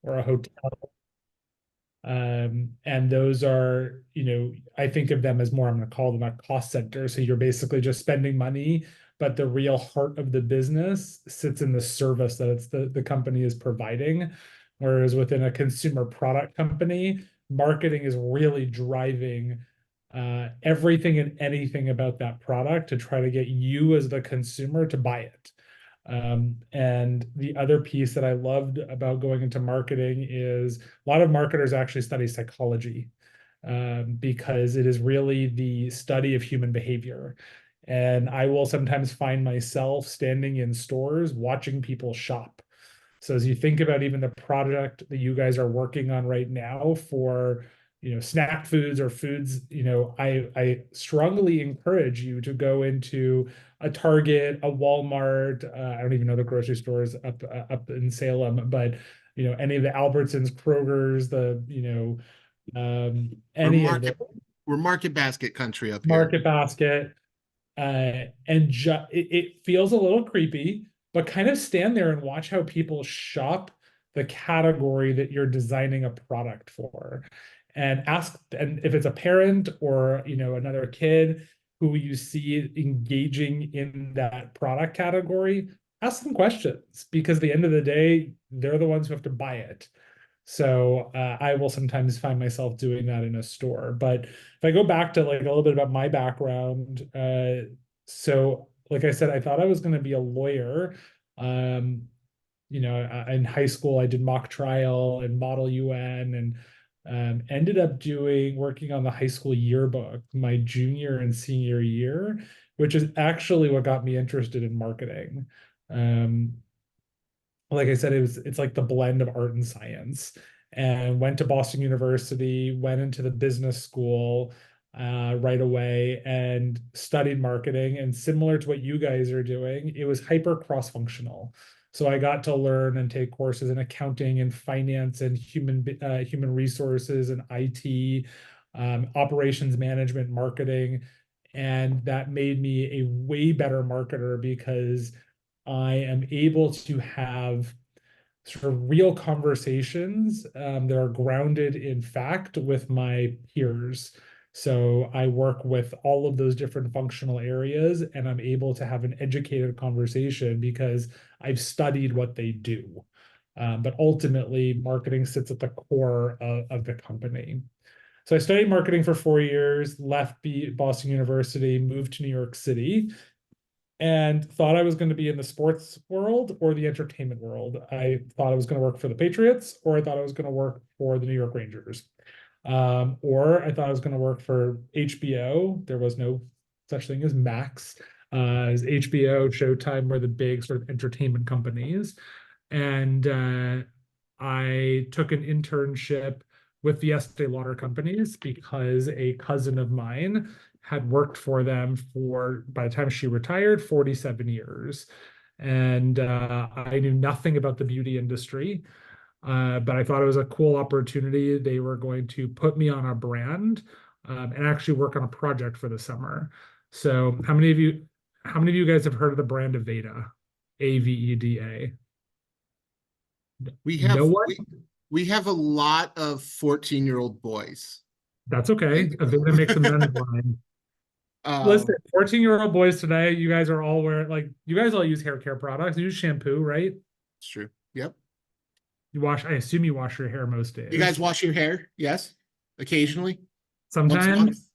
or a hotel. And those are, I think of them as more, I'm going to call them a cost center. So you're basically just spending money, but the real heart of the business sits in the service that the company is providing. Whereas within a consumer product company, marketing is really driving everything and anything about that product to try to get you as the consumer to buy it. And the other piece that I loved about going into marketing is a lot of marketers actually study psychology, because it is really the study of human behavior. And I will sometimes find myself standing in stores watching people shop. So as you think about even the project that you guys are working on right now for, snack foods or foods, I strongly encourage you to go into a Target, a Walmart. I don't even know the grocery stores up in Salem, but any of the Albertsons, Kroger's, We're any of the market we're market basket country up here. Market Basket, it feels a little creepy, but kind of stand there and watch how people shop the category that you're designing a product for, and ask, and if it's a parent or another kid who you see engaging in that product category, ask them questions, because at the end of the day, they're the ones who have to buy it. So I will sometimes find myself doing that in a store. But if I go back to like a little bit about my background, so like I said, I thought I was going to be a lawyer. Um, in high school, I did mock trial and model UN, and ended up working on the high school yearbook my junior and senior year, which is actually what got me interested in marketing. Um, like I said, it's like the blend of art and science. And went to Boston University, went into the business school right away and studied marketing. And similar to what you guys are doing, it was hyper cross-functional. So I got to learn and take courses in accounting and finance and human resources and IT, operations management, marketing. And that made me a way better marketer because I am able to have sort of real conversations that are grounded in fact with my peers. So I work with all of those different functional areas, and I'm able to have an educated conversation because I've studied what they do. But ultimately, marketing sits at the core of the company. So I studied marketing for 4 years, left Boston University, moved to New York City, and thought I was going to be in the sports world or the entertainment world. I thought I was going to work for the Patriots, or I thought I was going to work for the New York Rangers, or I thought I was going to work for HBO. There was no such thing as Max. As HBO, Showtime were the big sort of entertainment companies. And I took an internship with the Estee Lauder companies because a cousin of mine had worked for them for, by the time she retired, 47 years. And I knew nothing about the beauty industry, but I thought it was a cool opportunity. They were going to put me on a brand, and actually work on a project for the summer. So how many of you guys have heard of the brand Aveda? Aveda. We No have one? we have a lot of 14-year-old boys That's in okay. the Aveda group. makes a men's line. Listen, um 14-year-old boys today, you guys are all wearing, like, you guys all use hair care products. You use shampoo, right? it's true. Yep. I assume you wash your hair most You guys days. wash your hair? Yes. Occasionally. Once a month. Sometimes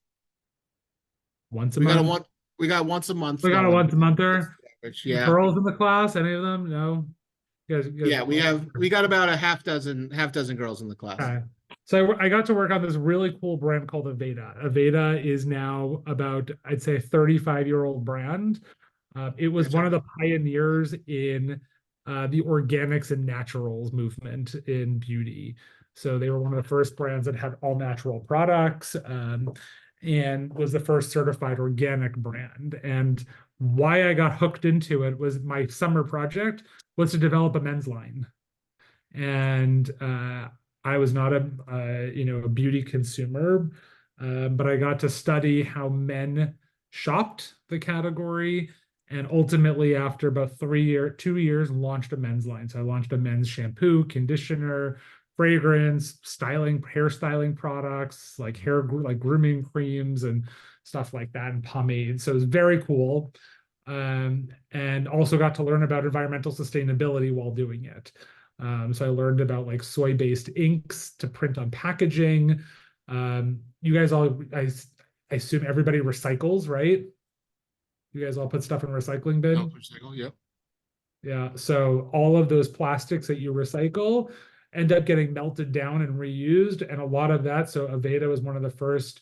once a We got a month. one we got once a month We got a going. once a That's monther. the average. Yeah. Girls in the class, any of them? No. You guys Yeah, we got about a half dozen girls in the class. okay. So I got to work on this really cool brand called Aveda. Aveda is now about, I'd say, a 35-year-old brand. It was Yes, one sir. of the pioneers in the organics and naturals movement in beauty. So they were one of the first brands that had all natural products, and was the first certified organic brand. And why I got hooked into it was my summer project was to develop a men's line. And I was not a beauty consumer, but I got to study how men shopped the category, And ultimately, after about 2 years, launched a men's line. So I launched a men's shampoo, conditioner, fragrance, styling, hairstyling products, like like grooming creams and stuff like that, and pomades. So it was very cool. And also got to learn about environmental sustainability while doing it. So I learned about like soy-based inks to print on packaging. You guys all, I assume everybody recycles, right? You guys all put stuff in recycling Oh, bin? for cycle, yep. Yeah. So all of those plastics that you recycle end up getting melted down and reused. And a lot of that, so Aveda was one of the first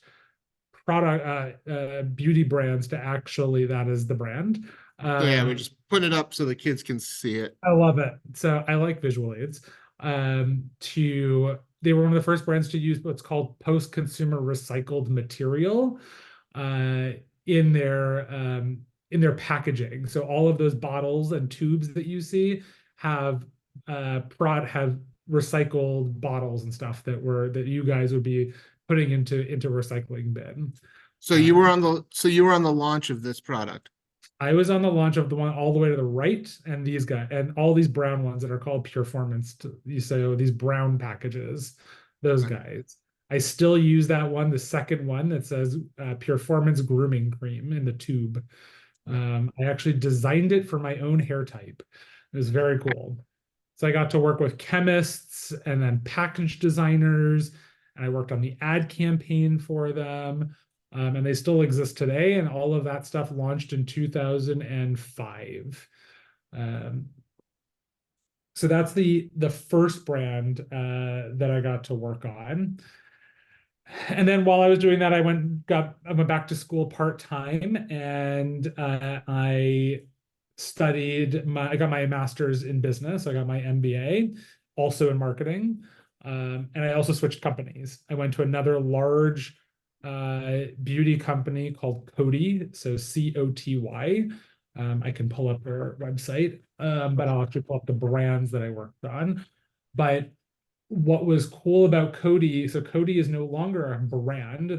beauty brands to actually, that is the brand. So yeah, we're Um, just putting it up so the kids can see it. I love it. So I like visual aids. They were one of the first brands to use what's called post-consumer recycled material uh, in their um, in their packaging. So all of those bottles and tubes that you see have have recycled bottles and stuff that you guys would be putting into recycling bin. So you were Um, on the launch of this product. I was on the launch of the one all the way to the right, and these guys and all these brown ones that are called Pureformance. You say, oh, these brown packages, those Okay. guys. I still use that one, the second one that says Pureformance grooming cream in the tube. Yeah. I actually designed it for my own hair type. It was very cool. So I got to work with chemists and then package designers, and I worked on the ad campaign for them. And they still exist today, and all of that stuff launched in 2005. Um, so that's the first brand that I got to work on. And then while I was doing that, I went back to school part-time, and I got my master's in business. I got my MBA, also in marketing. And I also switched companies. I went to another large beauty company called Coty, so Coty. I can pull up their website, but I'll actually pull up the brands that I worked on. But what was cool about Coty, so Coty is no longer a brand.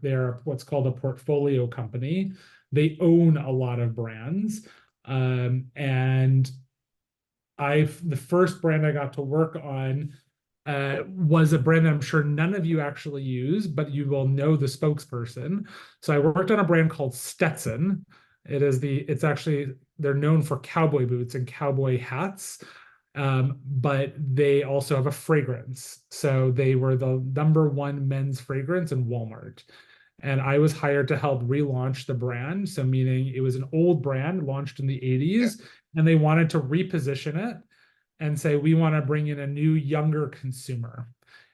They're what's called a portfolio company. They own a lot of brands. And the first brand I got to work on was a brand that I'm sure none of you actually use, but you will know the spokesperson. So I worked on a brand called Stetson. It's actually, they're known for cowboy boots and cowboy hats. But they also have a fragrance. So they were the number one men's fragrance in Walmart. And I was hired to help relaunch the brand. So, meaning it was an old brand launched in the Yeah. 80s, and they wanted to reposition it and say, we want to bring in a new, younger consumer.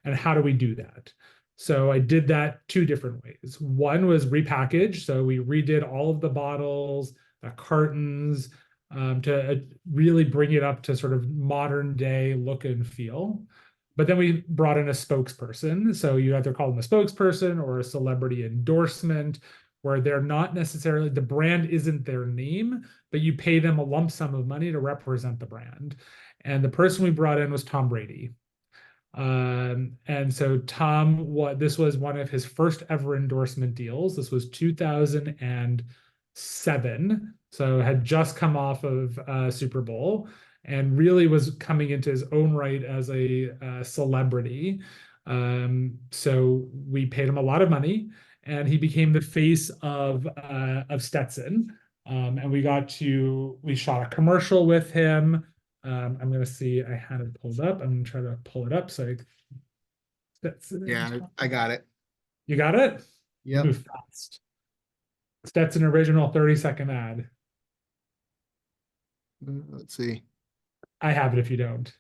And how do we do that? So I did that two different ways. One was repackage. So we redid all of the bottles, the cartons, to really bring it up to sort of modern day look and feel. But then we brought in a spokesperson. So you either call them a spokesperson or a celebrity endorsement, where they're not necessarily, the brand isn't their name, but you pay them a lump sum of money to represent the brand. And the person we brought in was Tom Brady. And so this was one of his first ever endorsement deals. This was 2007. So had just come off of Super Bowl and really was coming into his own right as a celebrity. So we paid him a lot of money, and he became the face of Stetson. And we shot a commercial with him. I'm gonna see. I had it pulled up. I'm gonna try to pull it up. Stetson. Yeah, I got it. You got it? You Yep. move fast. Stetson original 30-second ad. Let's see. I have it if you don't.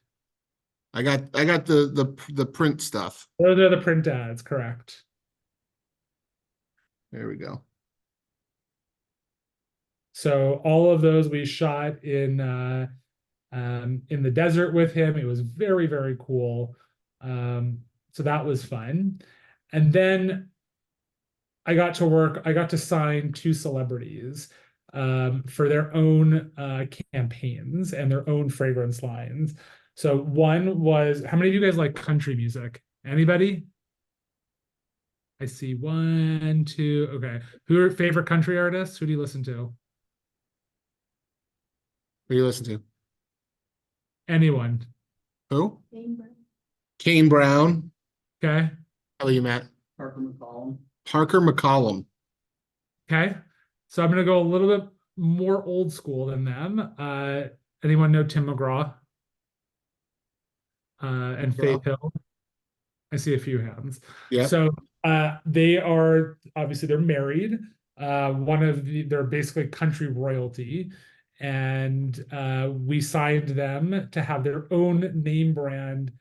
I got the print stuff. Those are the print ads, correct? There we go. So all of those we shot in the desert with him. It was very, very cool. So that was fun. And then I got to sign two celebrities for their own campaigns and their own fragrance lines. So one was, how many of you guys like country music? Anybody? I see one, two. Okay. Who are your favorite country artists? Who do you listen to? Who you listen to? Anyone. Who? Kane Brown. Okay. How about you, Matt? Parker McCollum. Parker McCollum. Okay. So I'm gonna go a little bit more old school than them. Anyone know Tim McGraw? And Faith Hill? I see a few hands. Yeah. So they are obviously they're married. They're basically country royalty. And we signed them to have their own name brand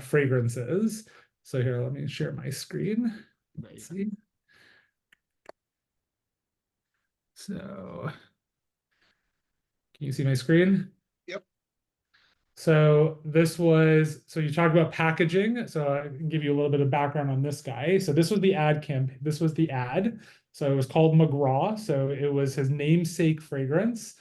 fragrances. So here, let me share my screen. Let's see. So can you see my screen? Yep. So so you talk about packaging. So I can give you a little bit of background on this guy. So this was the ad campaign. This was the ad. So it was called McGraw. So it was his namesake fragrance.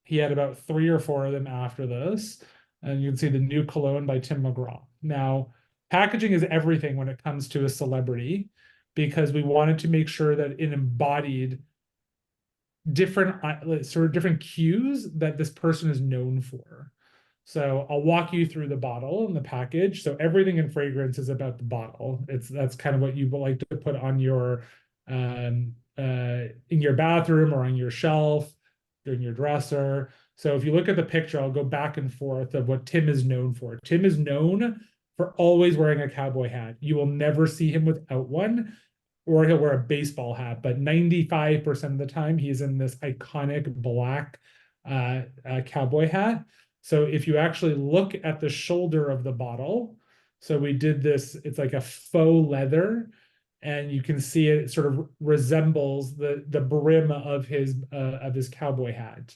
He had about 3 or 4 of them after this. And you can see the new cologne by Tim McGraw. Now, packaging is everything when it comes to a celebrity, because we wanted to make sure that it embodied different cues that this person is known for. So I'll walk you through the bottle and the package. So everything in fragrance is about the bottle. That's kind of what you would like to put on your in your bathroom or on your shelf, in your dresser. So if you look at the picture, I'll go back and forth of what Tim is known for. Tim is known for always wearing a cowboy hat. You will never see him without one, or he'll wear a baseball hat, but 95% of the time he's in this iconic black cowboy hat. So if you actually look at the shoulder of the bottle, so we did this, it's like a faux leather, and you can see it sort of resembles the brim of his cowboy hat.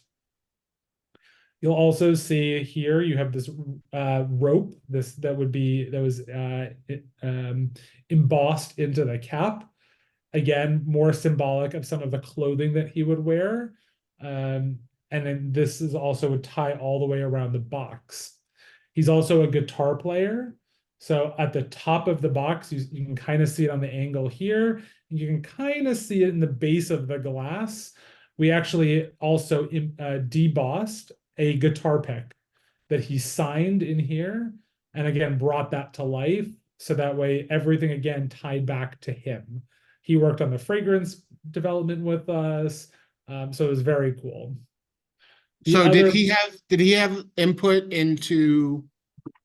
You'll also see here you have this rope, that was embossed into the cap. Again, more symbolic of some of the clothing that he would wear. And then this is also a tie all the way around the box. He's also a guitar player. So at the top of the box, you can kind of see it on the angle here. And you can kind of see it in the base of the glass. We actually also debossed a guitar pick that he signed in here, and again, brought that to life. So that way, everything again tied back to him. He worked on the fragrance development with us. So it was very cool. So did he have input into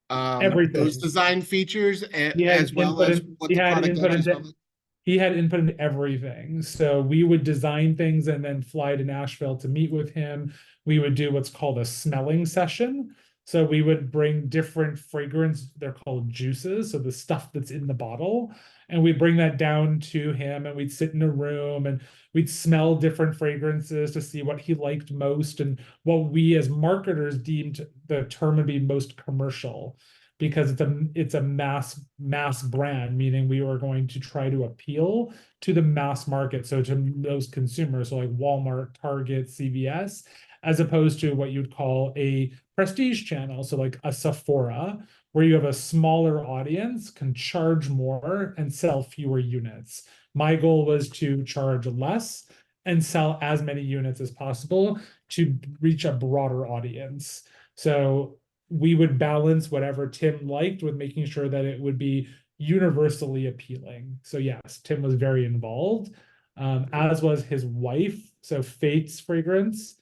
Everything. those design features He had as well input as in, what he the had product input actually into sounds he had input into everything. So we would design things and then fly to Nashville to meet with him. We would do what's called a smelling session. So we would bring different fragrance, they're called juices, so the stuff that's in the bottle, and we'd bring that down to him, and we'd sit in a room and we'd smell different fragrances to see what he liked most and what we as marketers deemed the term would be most commercial, because it's a mass brand, meaning we were going to try to appeal to the mass market, so to those consumers, so like Walmart, Target, CVS, as opposed to what you'd call a prestige channel, so like a Sephora, where you have a smaller audience, can charge more and sell fewer units. My goal was to charge less and sell as many units as possible to reach a broader audience. So we would balance whatever Tim liked with making sure that it would be universally appealing. So yes, Tim was very involved, as was his wife. So Faith's fragrance.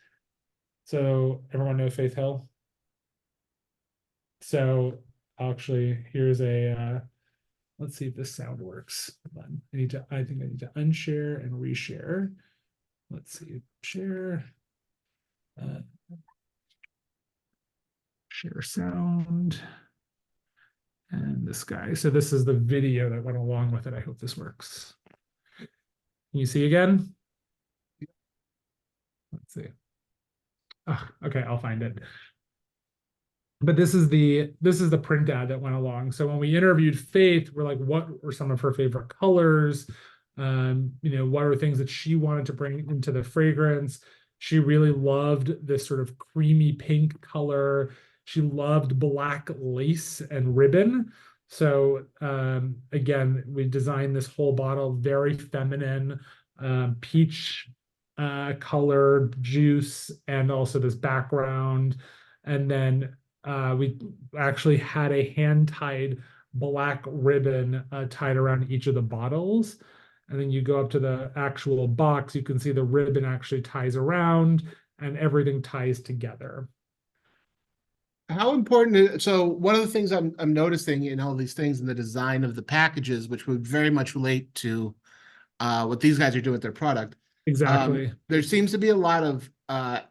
So everyone know Faith Hill? So actually, here's let's see if this sound works. Hold on. I think I need to unshare and reshare. Let's see, share. Share sound. And this guy. So this is the video that went along with it. I hope this works. Can you see again? Let's see. Oh, okay, I'll find it. But this is the print ad that went along. So when we interviewed Faith, we're like, what were some of her favorite colors? What are things that she wanted to bring into the fragrance? She really loved this sort of creamy pink color. She loved black lace and ribbon. So again, we designed this whole bottle very feminine, peach color juice and also this background. And then we actually had a hand-tied black ribbon tied around each of the bottles. And then you go up to the actual box, you can see the ribbon actually ties around and everything ties together. How important so one of the things I'm noticing in all these things in the design of the packages, which would very much relate to what these guys are doing with their product, Exactly. there seems to be a lot of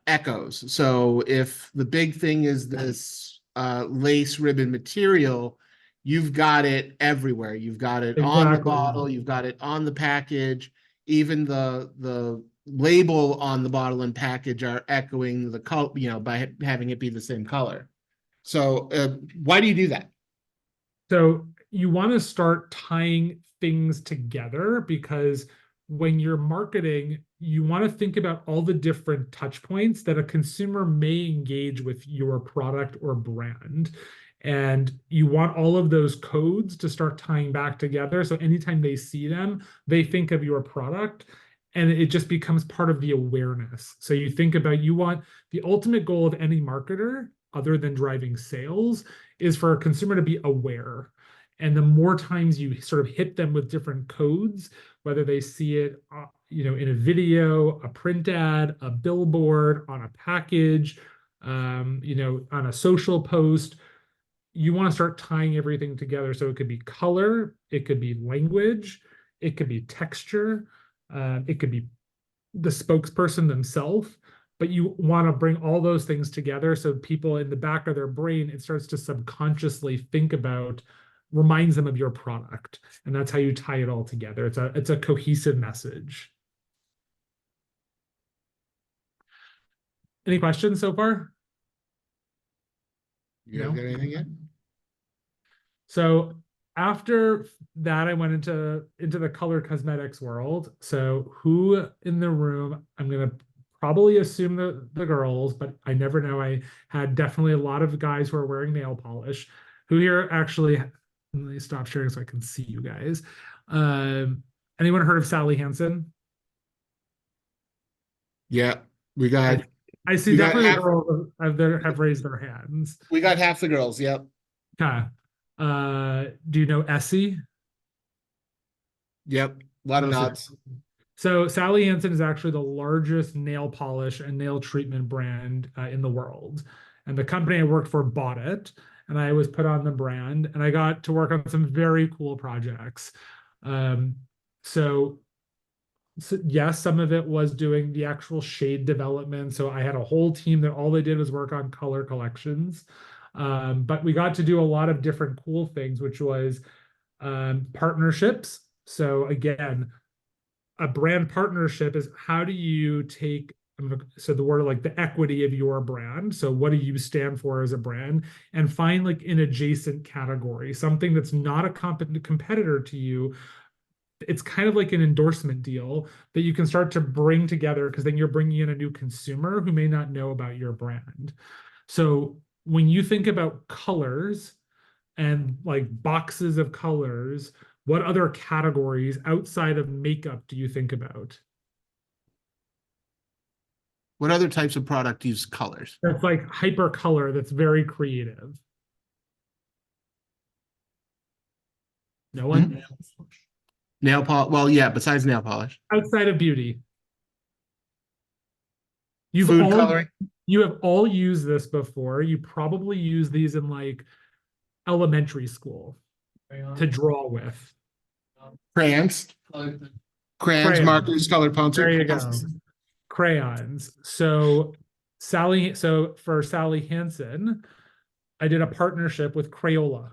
echoes. So if the big thing is this lace ribbon material, you've got it everywhere. You've got it on the Exactly. bottle, you've got it on the package, even the label on the bottle and package are echoing the color, by having it be the same color. So why do you do that? So you want to start tying things together because when you're marketing, you want to think about all the different touch points that a consumer may engage with your product or brand. And you want all of those codes to start tying back together. So anytime they see them, they think of your product and it just becomes part of the awareness. So you think about, you want the ultimate goal of any marketer, other than driving sales, is for a consumer to be aware. And the more times you sort of hit them with different codes, whether they see it, in a video, a print ad, a billboard, on a package, on a social post, you want to start tying everything together. So it could be color, it could be language, it could be texture, it could be the spokesperson themselves, but you want to bring all those things together so people in the back of their brain, it starts to subconsciously think about, reminds them of your product. And that's how you tie it all together. It's a cohesive message. Any questions so far? You guys No? got anything yet? So after that, I went into the color cosmetics world. So who in the room, I'm gonna probably assume the girls, but I never know. I had definitely a lot of guys who are wearing nail polish. Who here actually, let me stop sharing so I can see you guys. Anyone heard of Sally Hansen? Yeah, we I got I see we got definitely the half girls have raised their hands. we got half the girls. Yep. Okay. Do you know Essie? Yep. A lot of No, so nods. So Sally Hansen is actually the largest nail polish and nail treatment brand in the world. And the company I worked for bought it, and I was put on the brand, and I got to work on some very cool projects. Um, so, so yes, some of it was doing the actual shade development. So I had a whole team that all they did was work on color collections. But we got to do a lot of different cool things, which was partnerships. So again, a brand partnership is, how do you take, so the word, like the equity of your brand, so what do you stand for as a brand, and find like an adjacent category, something that's not a competitor to you. It's kind of like an endorsement deal that you can start to bring together, because then you're bringing in a new consumer who may not know about your brand. So when you think about colors and like boxes of colors, what other categories outside of makeup do you think about? What other types of product use colors? That's like hyper color, that's very creative. No Hmm? one? Nail polish. Well, yeah, besides nail polish. Outside of beauty. You've Food all coloring. you have all used this before. You probably use these in like elementary school to draw with. Crayons. Crayons, Crayons. markers, colored There you pencils. go. Crayons. So for Sally Hansen, I did a partnership with Crayola.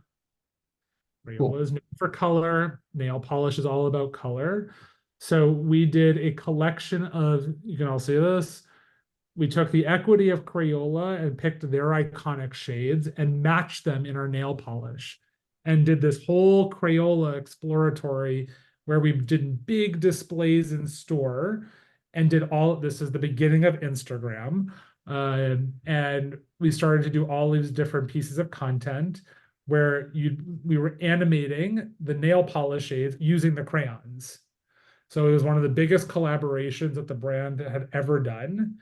Crayola Cool. is known for color. Nail polish is all about color. So we did a collection of, you can all see this. We took the equity of Crayola and picked their iconic shades and matched them in our nail polish and did this whole Crayola exploratory where we did big displays in store and did all, this is the beginning of Instagram. And we started to do all these different pieces of content where we were animating the nail polish shades using the crayons. So it was one of the biggest collaborations that the brand had ever done.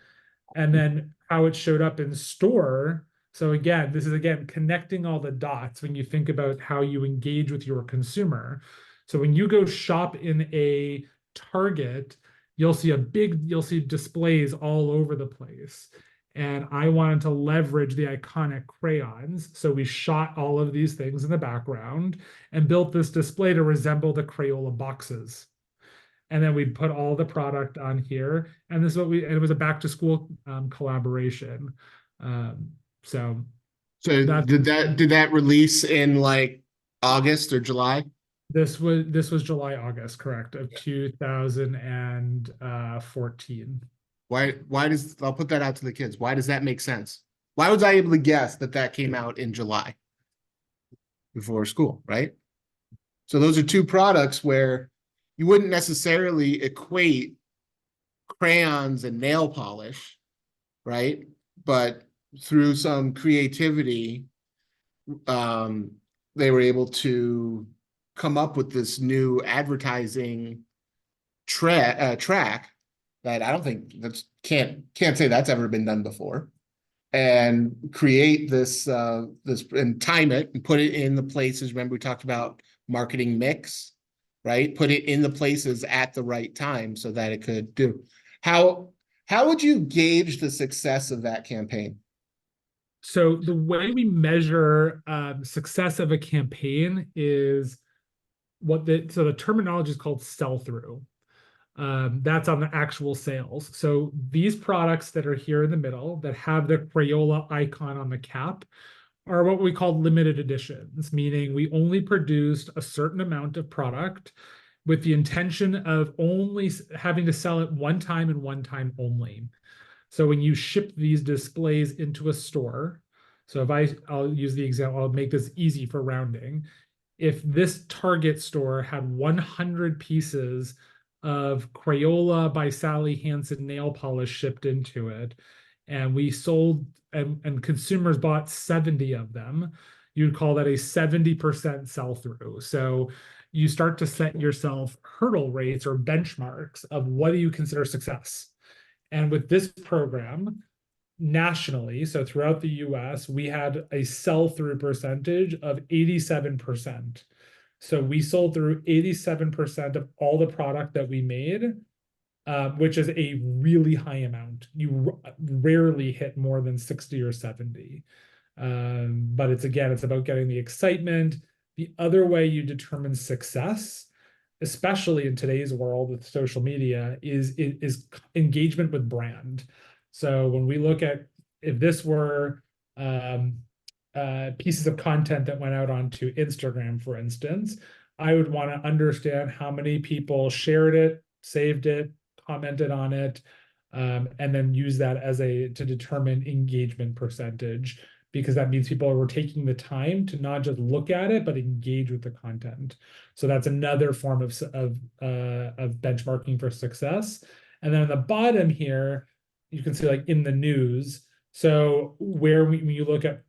And then how it showed up in store. So again, this is again connecting all the dots when you think about how you engage with your consumer. So when you go shop in a Target, you'll see displays all over the place. And I wanted to leverage the iconic crayons. So we shot all of these things in the background and built this display to resemble the Crayola boxes. And then we put all the product on here. And this is what and it was a back to school collaboration. Um, so So that's did that release in like August or July? this was July, August, correct, of 2014. Why does I'll put that out to the kids. Why does that make sense? Why was I able to guess that that came out in July before school, right? So those are two products where you wouldn't necessarily equate crayons and nail polish, right? But through some creativity, um, they were able to come up with this new advertising track that I don't think that's can't say that's ever been done before, and create this and time it and put it in the places. Remember we talked about marketing mix, right? Put it in the places at the right time so that it could do. How how would you gauge the success of that campaign? So the way we measure success of a campaign is the terminology is called sell through. That's on the actual sales. So these products that are here in the middle that have the Crayola icon on the cap are what we call limited editions, meaning we only produced a certain amount of product with the intention of only having to sell it one time and one time only. So when you ship these displays into a store, so I'll use the example, I'll make this easy for rounding. If this Target store had 100 pieces of Crayola by Sally Hansen nail polish shipped into it, and we sold and consumers bought 70 of them, you'd call that a 70% sell through. So you start to set yourself hurdle rates or benchmarks of what do you consider success. And with this program, nationally, so throughout the US, we had a sell through percentage of 87%. So we sold through 87% of all the product that we made, which is a really high amount. You rarely hit more than 60 or 70. But it's about getting the excitement. The other way you determine success, especially in today's world with social media, is engagement with brand. So when we look at if this were pieces of content that went out onto Instagram, for instance, I would want to understand how many people shared it, saved it, commented on it, and then use that as to determine engagement percentage, because that means people were taking the time to not just look at it, but engage with the content. So that's another form of benchmarking for success. And then on the bottom here, you can see like in the news. So when you look at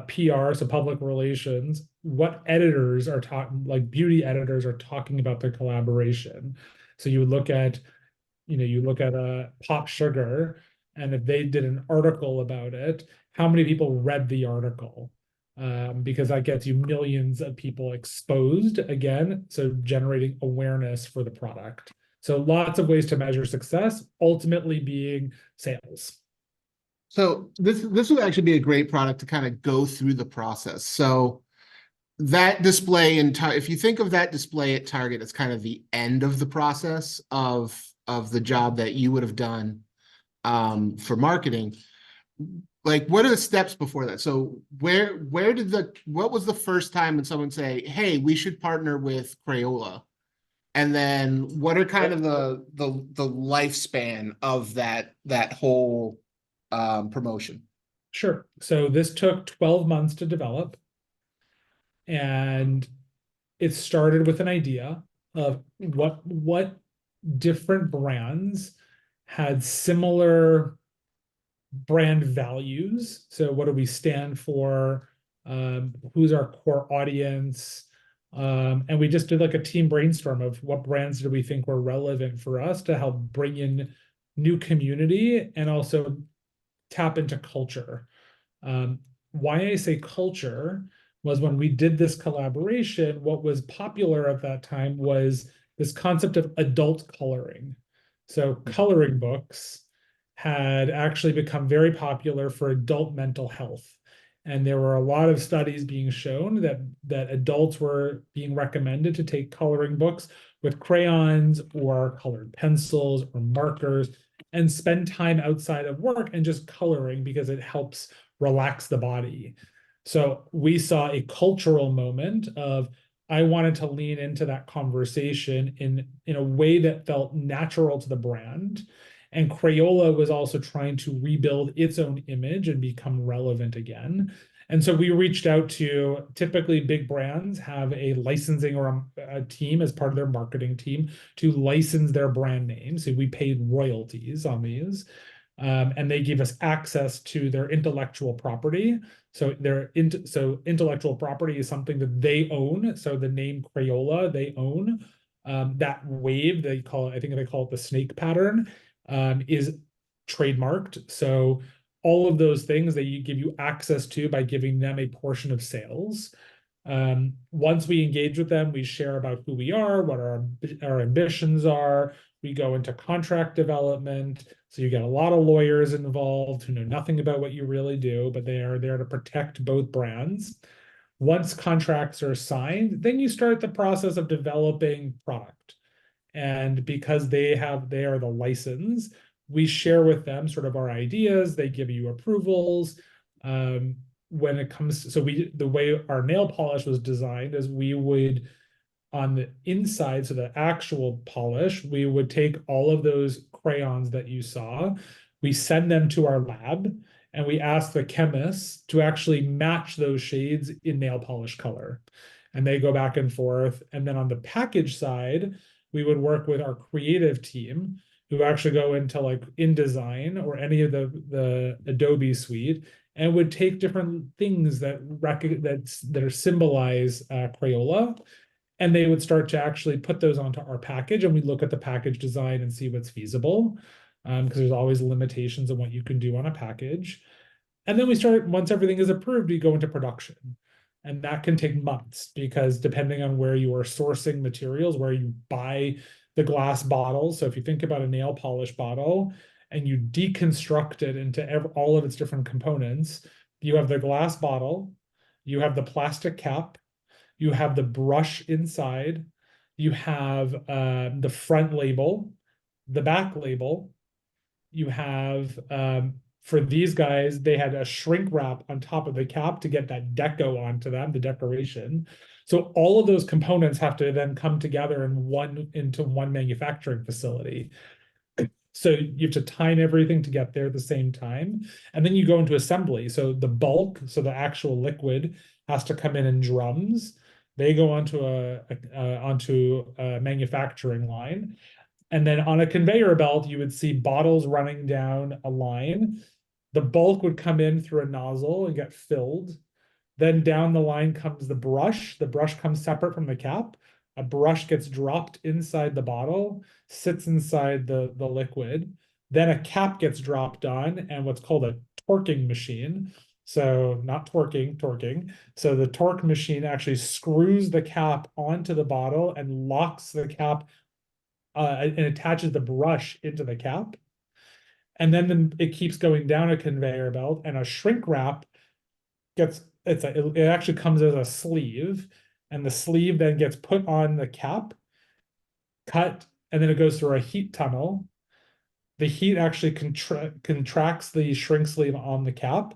PR, so public relations, what editors are talking, like beauty editors are talking about the collaboration. So you would look at, you look at a Pop Sugar, and if they did an article about it, how many people read the article? Because that gets you millions of people exposed again, so generating awareness for the product. So lots of ways to measure success, ultimately being sales. So this would actually be a great product to kind of go through the process. So that display if you think of that display at Target as kind of the end of the process of the job that you would have done for marketing, like what are the steps before that? So what was the first time when someone say, hey, we should partner with Crayola? And then what are kind of the lifespan of that whole promotion? Sure. So this took 12 months to develop, and it started with an idea of what different brands had similar brand values. So what do we stand for? Who's our core audience? And we just did like a team brainstorm of what brands did we think were relevant for us to help bring in new community and also tap into culture. Um, why I say culture was when we did this collaboration, what was popular at that time was this concept of adult coloring. So coloring books had actually become very popular for adult mental health. And there were a lot of studies being shown that adults were being recommended to take coloring books with crayons or colored pencils or markers and spend time outside of work and just coloring because it helps relax the body. So we saw a cultural moment of I wanted to lean into that conversation in a way that felt natural to the brand. And Crayola was also trying to rebuild its own image and become relevant again. And so we reached out to typically big brands have a licensing or a team as part of their marketing team to license their brand names. So we paid royalties on these. And they gave us access to their intellectual property. So intellectual property is something that they own. So the name Crayola they own. That wave they call it, I think they call it the snake pattern, is trademarked. So all of those things that you give you access to by giving them a portion of sales. Once we engage with them, we share about who we are, what our ambitions are. We go into contract development. So you get a lot of lawyers involved who know nothing about what you really do, but they are there to protect both brands. Once contracts are signed, then you start the process of developing product. And because they are the license, we share with them sort of our ideas. They give you approvals. When it comes to, the way our nail polish was designed is we would on the inside, so the actual polish, we would take all of those crayons that you saw, we send them to our lab, and we ask the chemists to actually match those shades in nail polish color. And they go back and forth. And then on the package side, we would work with our creative team who actually go into like InDesign or any of the Adobe suite and would take different things that are symbolize Crayola, and they would start to actually put those onto our package, and we look at the package design and see what's feasible, because there's always limitations on what you can do on a package. And then once everything is approved, we go into production. And that can take months because depending on where you are sourcing materials, where you buy the glass bottles. So if you think about a nail polish bottle and you deconstruct it into all of its different components, you have the glass bottle, you have the plastic cap, you have the brush inside, you have the front label, the back label, you have for these guys, they had a shrink wrap on top of the cap to get that deco onto them, the decoration. So all of those components have to then come together into one manufacturing facility. So you have to time everything to get there at the same time. And then you go into assembly. So the bulk, so the actual liquid has to come in drums. They go onto a manufacturing line. And then on a conveyor belt, you would see bottles running down a line. The bulk would come in through a nozzle and get filled. Then down the line comes the brush. The brush comes separate from the cap. A brush gets dropped inside the bottle, sits inside the liquid. Then a cap gets dropped on and what's called a torquing machine. So not torquing. So the torque machine actually screws the cap onto the bottle and locks the cap and attaches the brush into the cap. And then it keeps going down a conveyor belt, and a shrink wrap it actually comes as a sleeve, and the sleeve then gets put on the cap, cut, and then it goes through a heat tunnel. The heat actually contracts the shrink sleeve on the cap,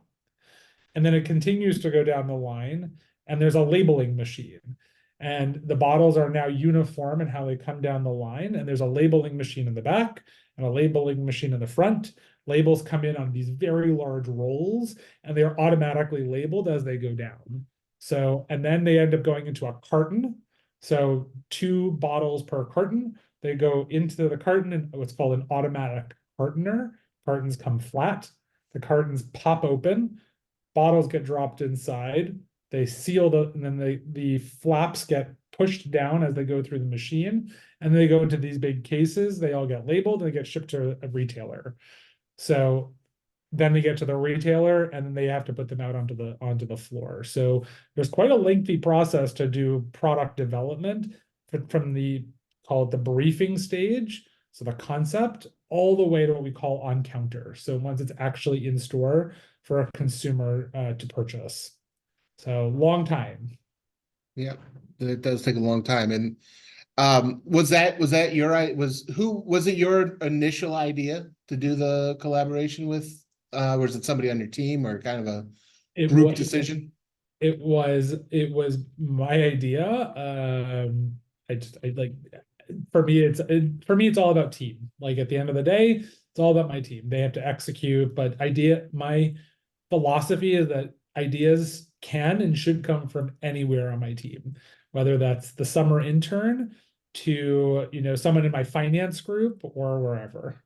and then it continues to go down the line, and there's a labeling machine. And the bottles are now uniform in how they come down the line, and there's a labeling machine in the back and a labeling machine in the front. Labels come in on these very large rolls, and they are automatically labeled as they go down. So, and then they end up going into a carton. So 2 bottles per carton. They go into the carton in what's called an automatic cartoner. Cartons come flat. The cartons pop open. Bottles get dropped inside. They seal and then the flaps get pushed down as they go through the machine, and they go into these big cases. They all get labeled and they get shipped to a retailer. So then they get to the retailer and then they have to put them out onto the floor. So there's quite a lengthy process to do product development from the, call it the briefing stage, so the concept, all the way to what we call on counter. So once it's actually in store for a consumer to purchase. So long time. Yeah, it does take a long time. And was that your was it your initial idea to do the collaboration with, or was it somebody on your team, or kind of a It group was decision? it was my idea. I like, for me it's all about team. Like at the end of the day, it's all about my team. They have to execute, but my philosophy is that ideas can and should come from anywhere on my team, whether that's the summer intern to, someone in my finance group or wherever.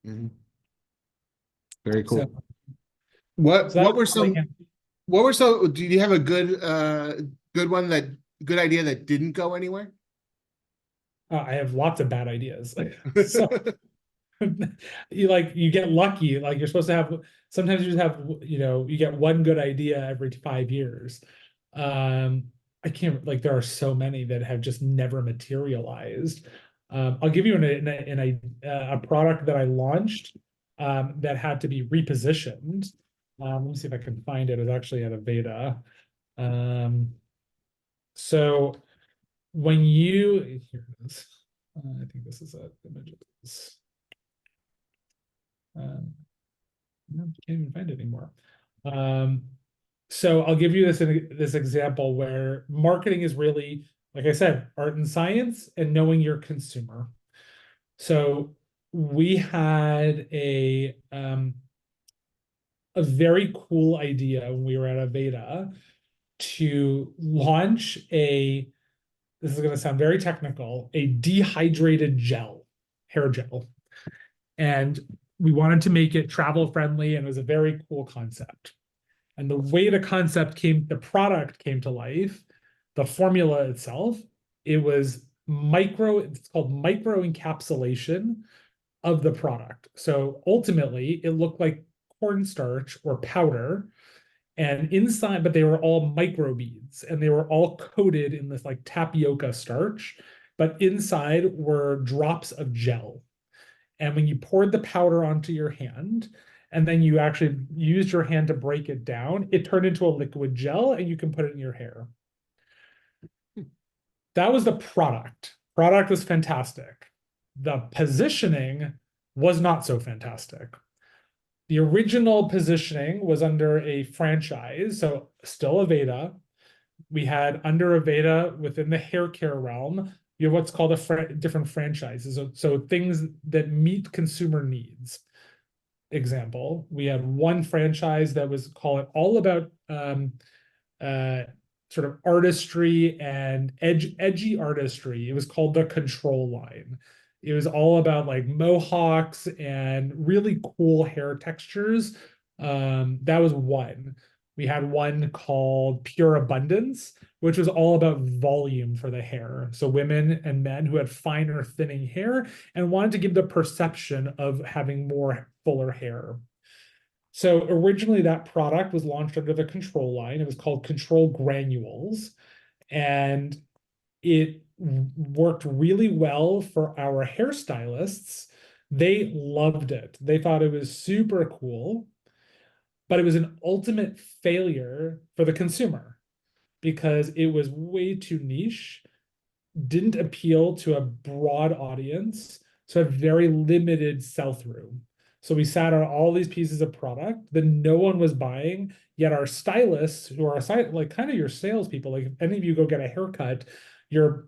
Mhm. Very So, cool. What so that what was were like, some what were so do you have a good one, that good idea that didn't go anywhere? I have lots of bad ideas. So you get lucky. Like you're supposed to have, sometimes you just have, you get one good idea every 5 years. Um, I can't, like, there are so many that have just never materialized. I'll give you a product that I launched that had to be repositioned. Let me see if I can find it. It was actually at a beta. Um, so when you, here it is. I think this is it. Images. Um, no, can't even find it anymore. Um, so I'll give you this example where marketing is really, like I said, art and science and knowing your consumer. So we had a very cool idea when we were at a beta to launch this is going to sound very technical, a dehydrated gel, hair gel. And we wanted to make it travel friendly, and it was a very cool concept. And the way the product came to life, the formula itself, it's called micro encapsulation of the product. So ultimately, it looked like cornstarch or powder, and inside, but they were all microbeads, and they were all coated in this like tapioca starch, but inside were drops of gel. And when you poured the powder onto your hand, and then you actually used your hand to break it down, it turned into a liquid gel and you can put it in your hair. That was the product. Product was fantastic. The positioning was not so fantastic. The original positioning was under a franchise, so still Aveda. We had under Aveda within the hair care realm, you have what's called different franchises. So things that meet consumer needs. Example, we had one franchise that was, call it, all about uh, sort of artistry and edgy artistry. It was called the Control line. It was all about like mohawks and really cool hair textures. That was one. We had one called Pure Abundance, which was all about volume for the hair. So women and men who had finer thinning hair and wanted to give the perception of having more fuller hair. So originally that product was launched under the Control line. It was called Control Granules, and it worked really well for our hairstylists. They loved it. They thought it was super cool, but it was an ultimate failure for the consumer because it was way too niche, didn't appeal to a broad audience, so had very limited sell-through. So we sat on all these pieces of product that no one was buying, yet our stylists, who are like kind of your salespeople, like if any of you go get a haircut, your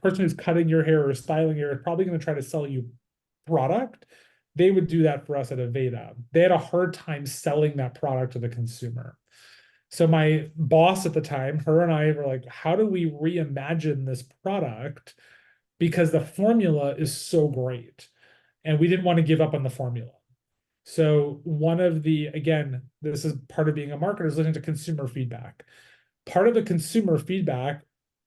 person who's cutting your hair or styling your hair is probably going to try to sell you product. They would do that for us at Aveda. They had a hard time selling that product to the consumer. So my boss at the time, her and I were like, how do we reimagine this product? Because the formula is so great. And we didn't want to give up on the formula. So again, this is part of being a marketer, is listening to consumer feedback. Part of the consumer feedback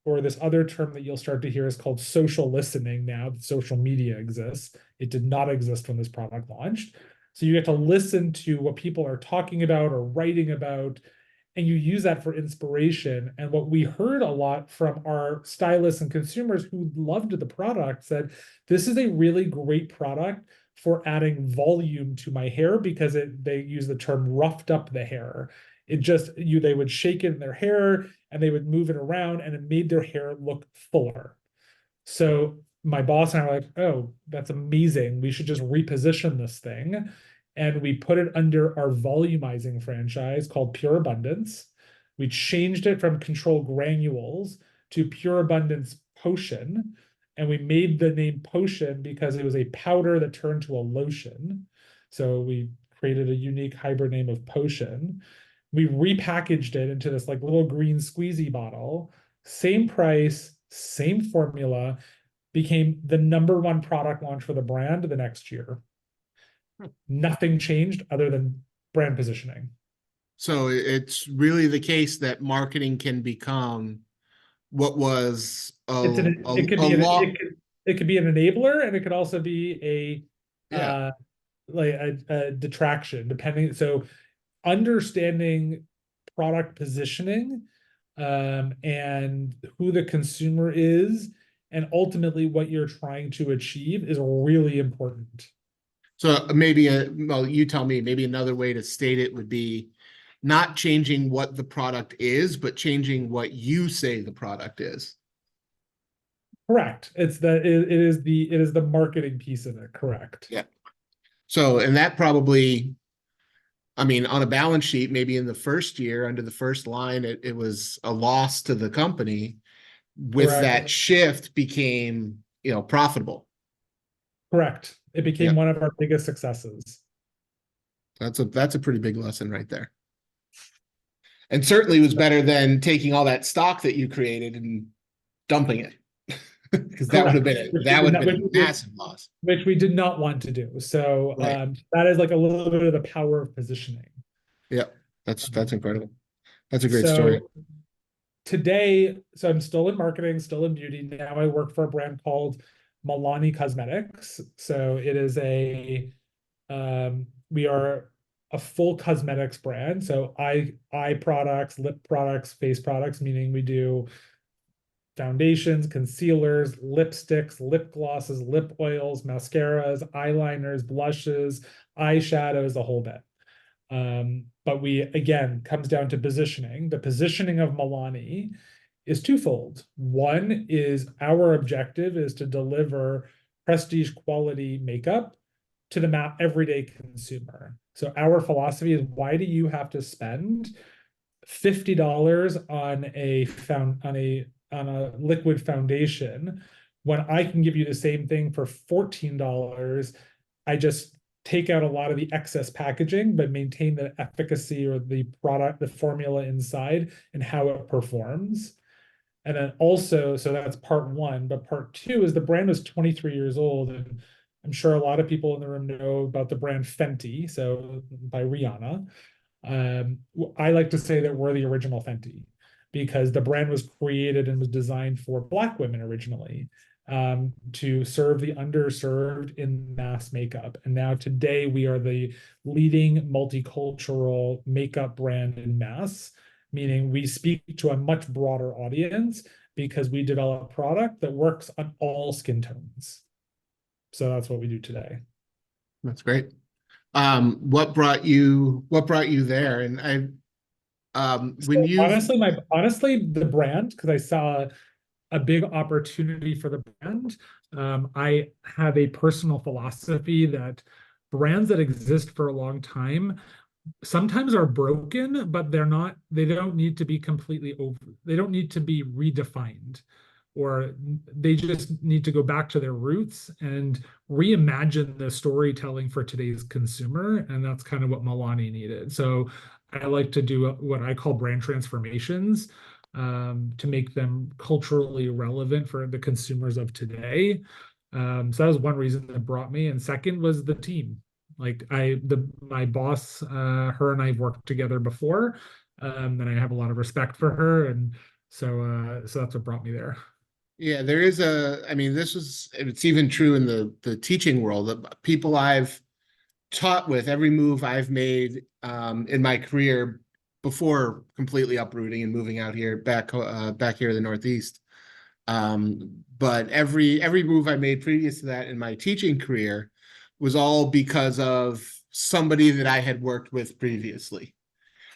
or this other term that you'll start to hear is called social listening now that social media exists. It did not exist when this product launched. So you get to listen to what people are talking about or writing about, and you use that for inspiration. And what we heard a lot from our stylists and consumers who loved the product said, this is a really great product for adding volume to my hair, because they use the term roughed up the hair. It just, they would shake it in their hair and they would move it around and it made their hair look fuller. So my boss and I were like, oh, that's amazing. We should just reposition this thing. And we put it under our volumizing franchise called Pure Abundance. We changed it from Control Granules to Pure Abundance Potion. And we made the name Potion because it was a powder that turned to a lotion. So we created a unique hybrid name of Potion. We repackaged it into this like little green squeezy bottle, same price, same formula, became the #1 product launch for the brand the next year. Nothing changed other than brand positioning. So it's really the case that marketing can become what was It's an a it could be law. it could be an enabler, and it could also be Yeah. like a detraction, depending. So understanding product positioning, and who the consumer is, and ultimately what you're trying to achieve is really important. So maybe well, you tell me, maybe another way to state it would be not changing what the product is, but changing what you say the product is. Correct. It is the marketing piece of it. Correct. Yeah. So, and that probably, I mean, on a balance sheet, maybe in the first year, under the first line, it was a loss to the company. With Correct. that shift became, profitable. Correct. It became Yeah. one of our biggest successes. That's a pretty big lesson right there. And certainly was better than taking all that stock that you created and dumping it. Because that would have been a massive loss. Which we did not want to do. So Right. that is like a little bit of the power of positioning. Yeah, that's incredible. That's a great story. So today, so I'm still in marketing, still in beauty. Now I work for a brand called Milani Cosmetics. So it is we are a full cosmetics brand. So eye products, lip products, face products, meaning we do foundations, concealers, lipsticks, lip glosses, lip oils, mascaras, eyeliners, blushes, eyeshadows, the whole bit. But we, again, comes down to positioning. The positioning of Milani is twofold. One is our objective is to deliver prestige quality makeup to the everyday consumer. So our philosophy is, why do you have to spend $50 on a liquid foundation when I can give you the same thing for $14? I just take out a lot of the excess packaging, but maintain the efficacy or the product, the formula inside and how it performs. And then also, so that's part one, but part two is the brand was 23 years old, and I'm sure a lot of people in the room know about the brand Fenty, so by Rihanna. I like to say that we're the original Fenty, because the brand was created and was designed for Black women originally, to serve the underserved in mass makeup. And now today we are the leading multicultural makeup brand in mass, meaning we speak to a much broader audience because we develop a product that works on all skin tones. So that's what we do today. That's great. What brought you there? And when you honestly, the brand, because I saw a big opportunity for the brand. I have a personal philosophy that brands that exist for a long time sometimes are broken, but they don't need to be completely over. They don't need to be redefined, or they just need to go back to their roots and reimagine the storytelling for today's consumer. And that's kind of what Milani needed. So I like to do what I call brand transformations, to make them culturally relevant for the consumers of today. So that was one reason that brought me. And second was the team. Like my boss, her and I have worked together before, and I have a lot of respect for her. And So that's what brought me there. Yeah, there is I mean, it's even true in the teaching world. The people I've taught with, every move I've made in my career before completely uprooting and moving out here back here in the Northeast. But every move I made previous to that in my teaching career was all because of somebody that I had worked with previously.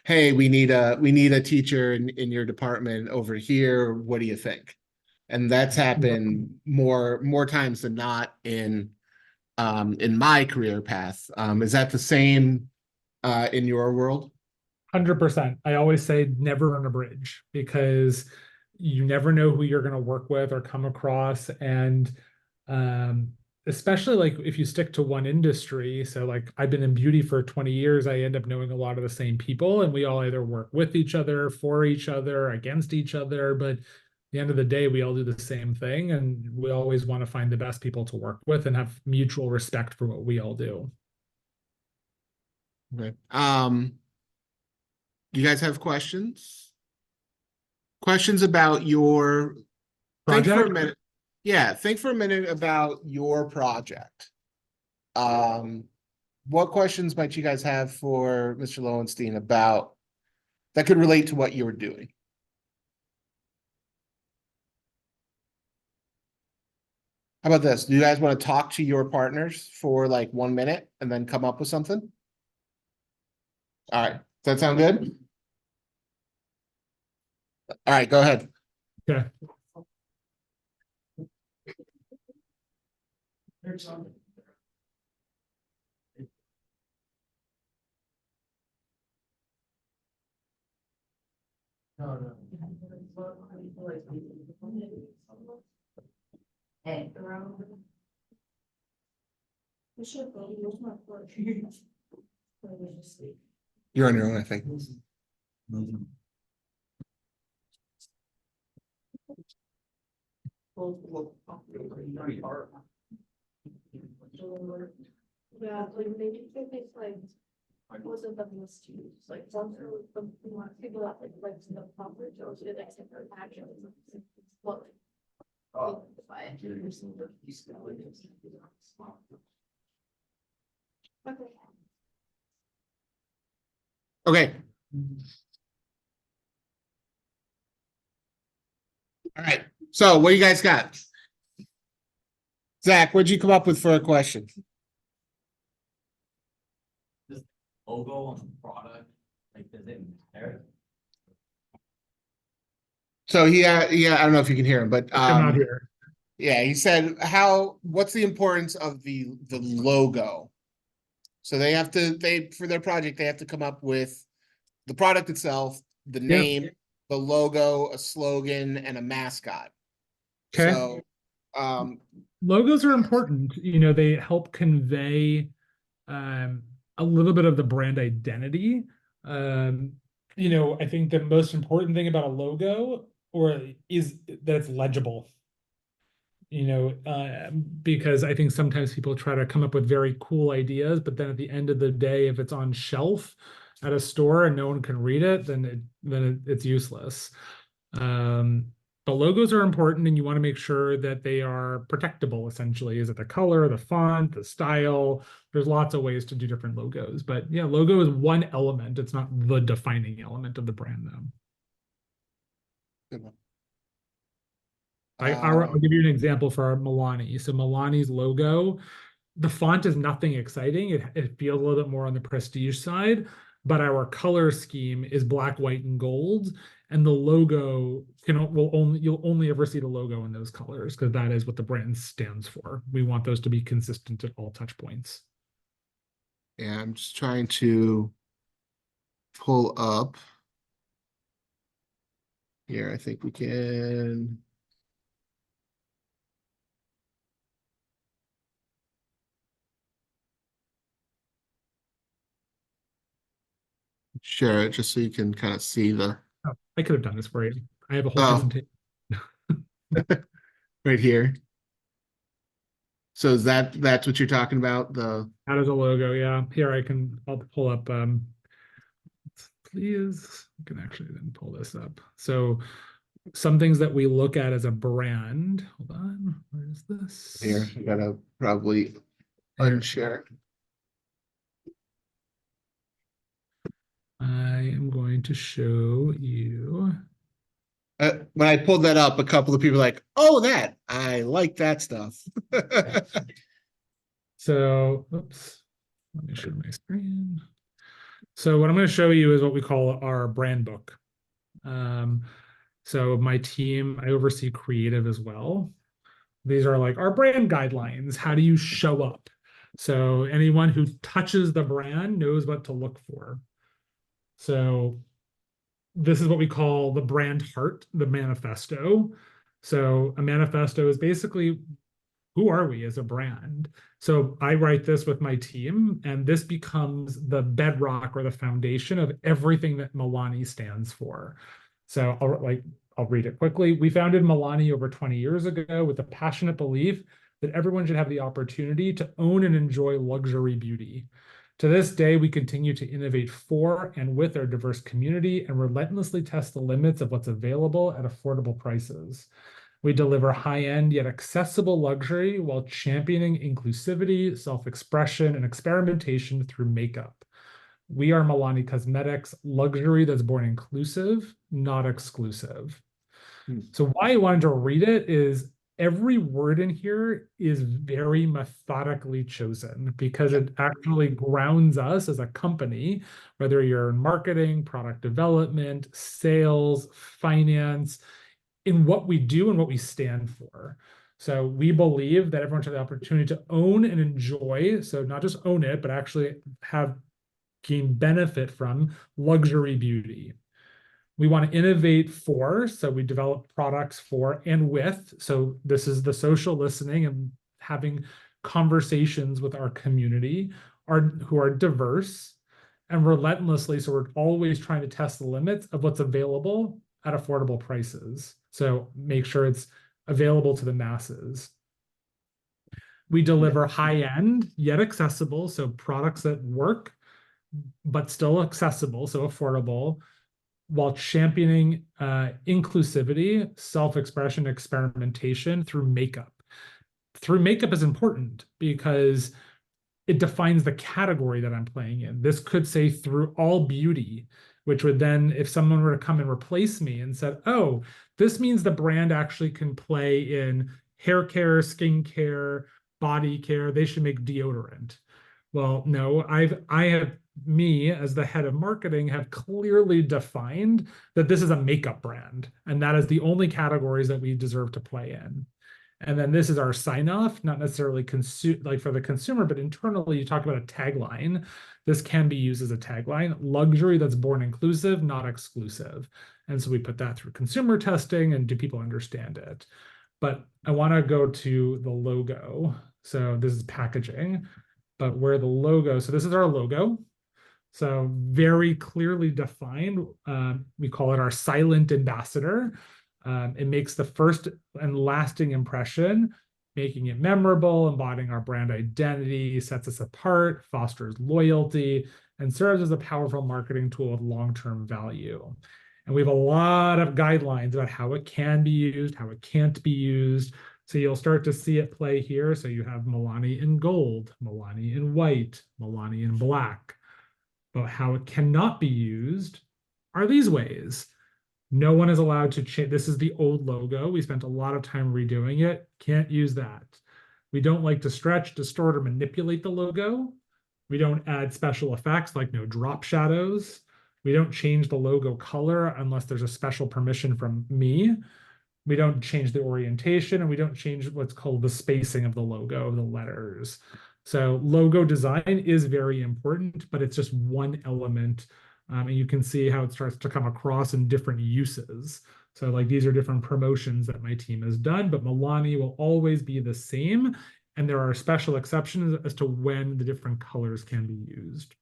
Hey, we need a teacher in your department over here. What do you think? And that's happened more times than not in my career path. Is that the same in your world? 100%. I always say never on a bridge because you never know who you're going to work with or come across. And um, especially like if you stick to one industry. So, like, I've been in beauty for 20 years, I end up knowing a lot of the same people, and we all either work with each other, for each other, against each other. But at the end of the day, we all do the same thing. And we always want to find the best people to work with and have mutual respect for what we all do. Okay. Do you guys have questions? Questions about your, think for a Project? minute. Yeah, think for a minute about your project. Um, what questions might you guys have for Mr. Lowenstein about that could relate to what you were doing? How about this? Do you guys want to talk to your partners for like 1 minute and then come up with something? All right. Does that sound good? All right, go ahead. Okay. You're on your own, I think. Yeah, like maybe it's like wasn't the most used, like some the people that like the proper jobs did accept their actions. What? Okay. Okay. All right. So what do you guys got? Zach, what'd you come up with for a question? Logo on the product, like does it matter? So yeah, I don't know if you can hear him, but I'm not here. yeah, he said what's the importance of the logo? So they for their project, they have to come up with the product itself, the Yep. name, the logo, a slogan, and a mascot. Okay. So Logos are important. They help convey um, a little bit of the brand identity. Um, I think the most important thing about a logo is that it's legible. Because I think sometimes people try to come up with very cool ideas, but then at the end of the day, if it's on shelf at a store and no one can read it, it's useless. But logos are important, and you want to make sure that they are protectable, essentially. Is it the color, the font, the style? There's lots of ways to do different logos. But yeah, logo is one element. It's not the defining element of the brand, though. good one. I'll give you an example for our Milani. So Milani's logo, the font is nothing exciting. It feels a little bit more on the prestige side, but our color scheme is black, white, and gold. And the logo you'll only ever see the logo in those colors because that is what the brand stands for. We want those to be consistent at all touch points. Yeah, I'm just trying to pull up here. I think we can. Share it just so you can kind of see the Oh, I could have done this for you. I have a whole Oh. presentation. right here. So that's what you're talking about? That is a logo, yeah. Here I'll pull up please. I can actually then pull this up. So some things that we look at as a brand. Hold on, where's this? Here, I gotta probably Here. unshare. I am going to show you. When I pulled that up, a couple of people were like, "Oh, that I like that stuff." So, oops, let me share my screen. So what I'm going to show you is what we call our brand book. So my team, I oversee creative as well. These are like our brand guidelines. How do you show up? So anyone who touches the brand knows what to look for. So this is what we call the brand heart, the manifesto. So a manifesto is basically, who are we as a brand? So I write this with my team, and this becomes the bedrock or the foundation of everything that Milani stands for. So I'll read it quickly. We founded Milani over 20 years ago with the passionate belief that everyone should have the opportunity to own and enjoy luxury beauty. To this day, we continue to innovate for and with our diverse community and relentlessly test the limits of what's available at affordable prices. We deliver high-end yet accessible luxury while championing inclusivity, self-expression, and experimentation through makeup. We are Milani Cosmetics, luxury that's born inclusive, not exclusive. So why I wanted to read it is every word in here is very methodically chosen because it actually grounds us as a company, whether you're in marketing, product development, sales, finance, in what we do and what we stand for. So we believe that everyone should have the opportunity to own and enjoy, so not just own it, but actually gain benefit from luxury beauty. We want to innovate for, so we develop products for and with. So this is the social listening and having conversations with our community who are diverse and relentlessly. So we're always trying to test the limits of what's available at affordable prices. So make sure it's available to the masses. We deliver high-end yet accessible, so products that work, but still accessible, so affordable, while championing inclusivity, self-expression, experimentation through makeup. Through makeup is important because it defines the category that I'm playing in. This could say through all beauty, which would then, if someone were to come and replace me and said, oh, this means the brand actually can play in hair care, skin care, body care, they should make deodorant. Well, no, I have, me as the head of marketing, have clearly defined that this is a makeup brand, and that is the only categories that we deserve to play in. And then this is our sign off, not necessarily like for the consumer, but internally you talk about a tagline. This can be used as a tagline, luxury that's born inclusive, not exclusive. And so we put that through consumer testing, and do people understand it? But I want to go to the logo. So this is packaging, but where the logo, so this is our logo. So very clearly defined. We call it our silent ambassador. It makes the first and lasting impression, making it memorable, embodying our brand identity, sets us apart, fosters loyalty, and serves as a powerful marketing tool with long-term value. And we have a lot of guidelines about how it can be used, how it can't be used. So you'll start to see it play here. So you have Milani in gold, Milani in white, Milani in black. But how it cannot be used are these ways. No one is allowed to change. This is the old logo. We spent a lot of time redoing it. Can't use that. We don't like to stretch, distort, or manipulate the logo. We don't add special effects like no drop shadows. We don't change the logo color unless there's a special permission from me. We don't change the orientation, and we don't change what's called the spacing of the logo, of the letters. So logo design is very important, but it's just one element. And you can see how it starts to come across in different uses. So like these are different promotions that my team has done, but Milani will always be the same. And there are special exceptions as to when the different colors can be used.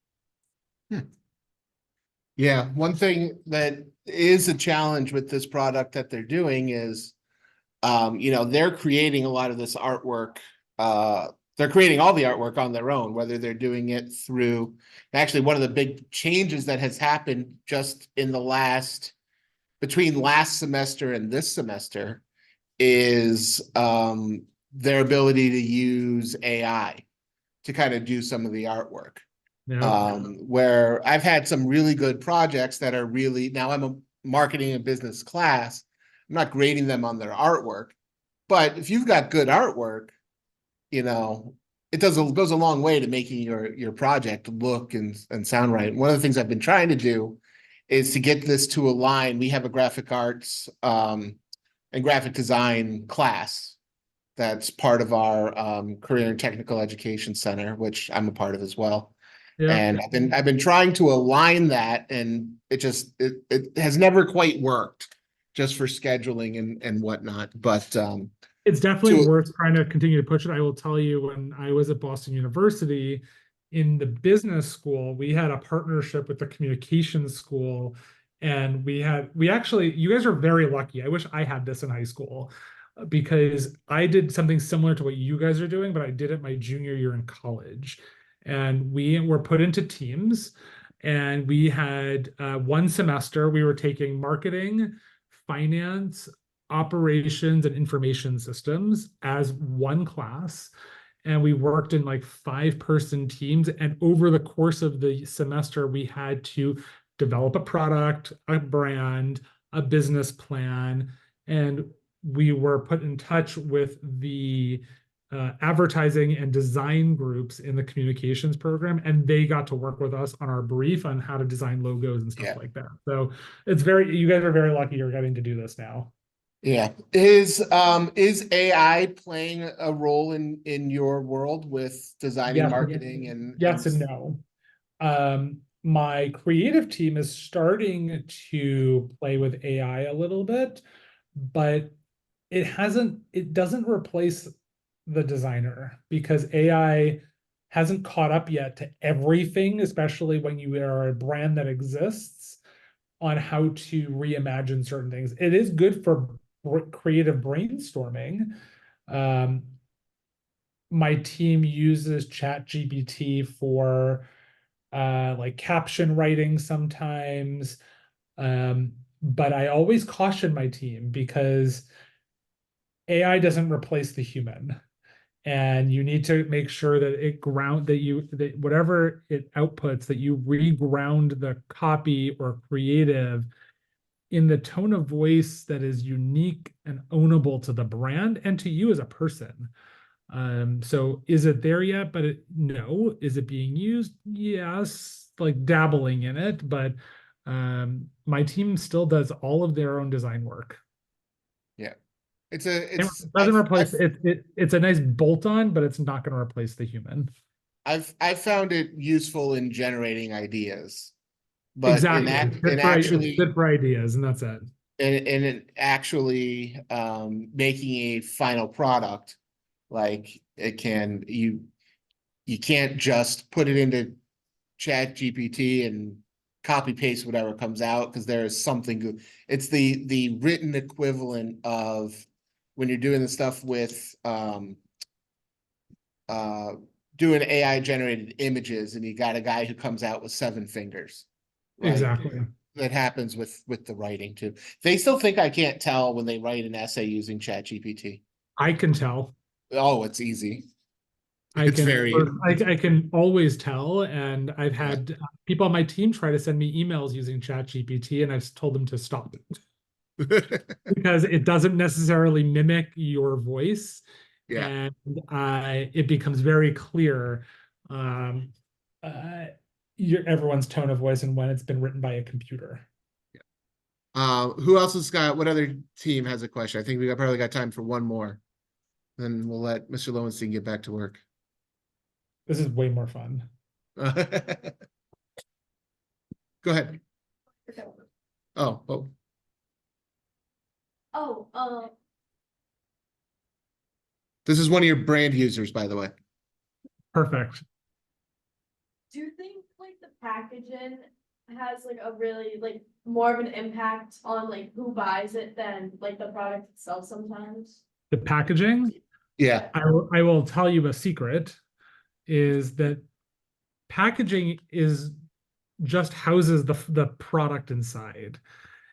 Yeah, one thing that is a challenge with this product that they're doing is, they're creating a lot of this artwork. They're creating all the artwork on their own, whether they're doing it through, actually one of the big changes that has happened just in the last between last semester and this semester is their ability to use AI to kind of do some of the artwork. Yeah. Where I've had some really good projects that are really, now I'm a marketing and business class. I'm not grading them on their artwork, but if you've got good artwork, you know, it goes a long way to making your project look and sound right. One of the things I've been trying to do is to get this to align. We have a graphic arts and graphic design class that's part of our career and technical education center, which I'm a part of as well. Yeah. And I've been trying to align that, and it has never quite worked, just for scheduling and whatnot. But It's definitely to worth trying to continue to push it. I will tell you, when I was at Boston University in the business school, we had a partnership with the communications school. And we actually, you guys are very lucky. I wish I had this in high school, because I did something similar to what you guys are doing, but I did it my junior year in college. And we were put into teams, and we had one semester, we were taking marketing, finance, operations, and information systems as one class. And we worked in like 5-person teams. And over the course of the semester, we had to develop a product, a brand, a business plan. And we were put in touch with the advertising and design groups in the communications program, and they got to work with us on our brief on how to design logos and stuff like that. So you guys are very lucky you're getting to do this now. Yeah. Is AI playing a role in your world with designing, Yes. marketing, and Yes and no. My creative team is starting to play with AI a little bit, but it doesn't replace the designer, because AI hasn't caught up yet to everything, especially when you are a brand that exists, on how to reimagine certain things. It is good for creative brainstorming. My team uses ChatGPT for like caption writing sometimes. But I always caution my team, because AI doesn't replace the human. And you need to make sure that that whatever it outputs, that you reground the copy or creative in the tone of voice that is unique and ownable to the brand and to you as a person. So is it there yet? But no. Is it being used? Yes, like dabbling in it, but my team still does all of their own design work. yeah, it doesn't replace it. It's a nice bolt on, but it's not going to replace the human. I've found it useful in generating ideas, but Exactly. It's good for ideas, and that's it. in actually making a final product, like you can't just put it into ChatGPT and copy paste whatever comes out, because there is something good. It's the written equivalent of when you're doing the stuff with doing AI generated images, and you got a guy who comes out with 7 fingers. Right? Exactly. That happens with the writing too. They still think I can't tell when they write an essay using ChatGPT. I can tell. Oh, it's easy. I can always tell, and I've had people on my team try to send me emails using ChatGPT, and I've told them to stop it because it doesn't necessarily mimic your voice, and it becomes very clear everyone's tone of voice and when it's been written by a computer. Who else has got? What other team has a question? I think we probably got time for one more. Then we'll let Mr. Lowenstein get back to work. This is way more fun. Go ahead. Oh. This is one of your brand users, by the way. Perfect. Do you think like the packaging has like a really like more of an impact on like who buys it than like the product itself sometimes? The packaging? Yeah. I will tell you a secret, is that packaging is just houses the product inside.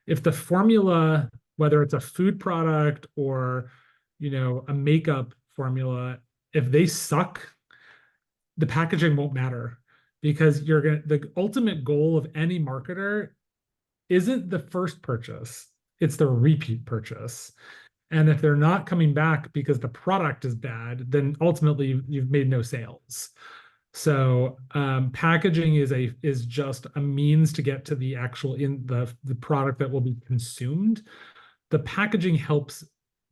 if the formula, whether it's a food product or, a makeup formula, if they suck, the packaging won't matter, because the ultimate goal of any marketer isn't the first purchase, it's the repeat purchase. And if they're not coming back because the product is bad, then ultimately you've made no sales. So packaging is just a means to get to the actual the product that will be consumed. The packaging helps